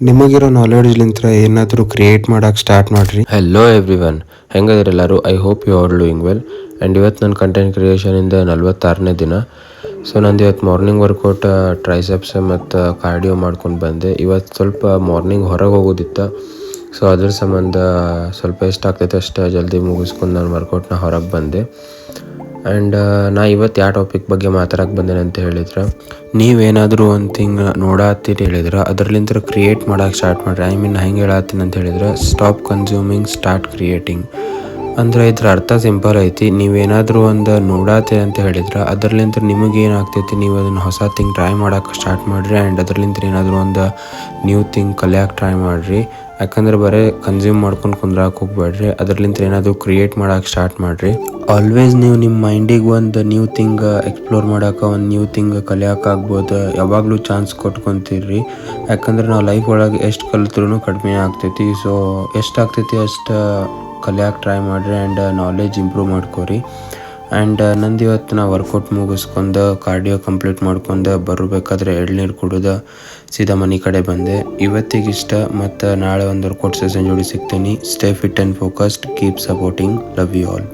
ನಿಮಗಿರೋ ನಾಲೆಡ್ಜ್ಲಿಂತ್ರ ಏನಾದರೂ ಕ್ರಿಯೇಟ್ ಮಾಡೋಕೆ ಸ್ಟಾರ್ಟ್ ಮಾಡಿರಿ. ಹೆಲೋ ಎವ್ರಿವನ್, ಹೆಂಗದಿರಿ ಎಲ್ಲರೂ? I hope you are doing well. And ಇವತ್ತು ನನ್ನ ಕಂಟೆಂಟ್ ಕ್ರಿಯೇಷನಿಂದ 46ನೇ ದಿನ. ಸೊ ನಂದು ಇವತ್ತು ಮಾರ್ನಿಂಗ್ ವರ್ಕೌಟ್ ಟ್ರೈಸೆಪ್ಸ್ ಮತ್ತು ಕಾರ್ಡಿಯೋ ಮಾಡ್ಕೊಂಡು ಬಂದೆ. ಇವತ್ತು ಸ್ವಲ್ಪ ಮಾರ್ನಿಂಗ್ ಹೊರಗೆ ಹೋಗೋದಿತ್ತು. ಸೊ ಅದ್ರ ಸಂಬಂಧ ಸ್ವಲ್ಪ ಎಷ್ಟಾಗ್ತೈತೆ ಅಷ್ಟು ಜಲ್ದಿ ಮುಗಿಸ್ಕೊಂಡು ನಾನು ವರ್ಕೌಟ್ನ ಹೊರಗೆ ಬಂದೆ. ಆ್ಯಂಡ್ ನಾ ಇವತ್ತು ಯಾವ ಟಾಪಿಕ್ ಬಗ್ಗೆ ಮಾತಾಡೋಕೆ ಬಂದೇನೆ ಅಂತ ಹೇಳಿದ್ರೆ, ನೀವೇನಾದರೂ ಒಂದು ಥಿಂಗ್ ನೋಡತ್ತೀರಿ ಹೇಳಿದ್ರೆ ಅದರಲ್ಲಿಂದ ಕ್ರಿಯೇಟ್ ಮಾಡೋಕೆ ಸ್ಟಾರ್ಟ್ ಮಾಡಿರಿ. ಹೆಂಗೆ ಹೇಳತ್ತೀನಿ ಅಂತ ಹೇಳಿದ್ರೆ, ಸ್ಟಾಪ್ ಕನ್ಸ್ಯೂಮಿಂಗ್, ಸ್ಟಾರ್ಟ್ ಕ್ರಿಯೇಟಿಂಗ್. ಅಂದರೆ ಇದ್ರ ಅರ್ಥ ಸಿಂಪಲ್ ಐತಿ. ನೀವೇನಾದರೂ ಒಂದು ನೋಡತ್ತೀರಿ ಅಂತ ಹೇಳಿದ್ರೆ ಅದರಲ್ಲಿಂದ ನಿಮಗೆ ಏನಾಗ್ತೈತಿ, ನೀವು ಅದನ್ನು ಹೊಸ ಥಿಂಗ್ ಟ್ರೈ ಮಾಡೋಕೆ ಸ್ಟಾರ್ಟ್ ಮಾಡಿರಿ. ಆ್ಯಂಡ್ ಅದರಲ್ಲಿಂದ ಏನಾದರೂ ಒಂದು ನ್ಯೂ ಥಿಂಗ್ ಕಲಿಯೋಕೆ ಟ್ರೈ ಮಾಡಿರಿ. ಯಾಕಂದ್ರೆ ಬರೀ ಕನ್ಸ್ಯೂಮ್ ಮಾಡ್ಕೊಂಡು ಕುಂದ್ರಾಕೆ ಹೋಗ್ಬೇಡ್ರಿ, ಅದರಲ್ಲಿಂದ ಏನಾದರೂ ಕ್ರಿಯೇಟ್ ಮಾಡೋಕೆ ಸ್ಟಾರ್ಟ್ ಮಾಡಿರಿ. ಆಲ್ವೇಸ್ ನೀವು ನಿಮ್ಮ ಮೈಂಡಿಗೆ ಒಂದು ನ್ಯೂ ಥಿಂಗ್ ಎಕ್ಸ್ಪ್ಲೋರ್ ಮಾಡೋಕೆ, ಒಂದು ನ್ಯೂ ಥಿಂಗ್ ಕಲಿಯೋಕ್ಕಾಗ್ಬೋದು. ಯಾವಾಗಲೂ ಚಾನ್ಸ್ ಕೊಟ್ಕೊತೀರಿ. ಯಾಕಂದ್ರೆ ನಾವು ಲೈಫ್ ಒಳಗೆ ಎಷ್ಟು ಕಲಿತ್ರೂ ಕಡಿಮೆ ಆಗ್ತೈತಿ. ಸೊ ಎಷ್ಟಾಗ್ತೈತಿ ಅಷ್ಟು ಕಲಿಯೋಕೆ ಟ್ರೈ ಮಾಡಿರಿ. ಆ್ಯಂಡ್ ನಾಲೆಜ್ ಇಂಪ್ರೂವ್ ಮಾಡ್ಕೊರಿ. ಆ್ಯಂಡ್ ನಂದು ಇವತ್ತು ನಾ ವರ್ಕೌಟ್ ಮುಗಿಸ್ಕೊಂಡು ಕಾರ್ಡಿಯೋ ಕಂಪ್ಲೀಟ್ ಮಾಡ್ಕೊಂಡು ಬರಬೇಕಾದ್ರೆ ಎಳ್ನೀರು ಕುಡಿದು ಸೀದಾ ಮನೆ ಕಡೆ ಬಂದೆ. ಇವತ್ತಿಗಿಷ್ಟ, ಮತ್ತು ನಾಳೆ ಒಂದು ವರ್ಕೌಟ್ ಸೆಷನ್ ಜೋಡಿ ಸಿಗ್ತೀನಿ. Stay fit and focused, keep supporting, love you all.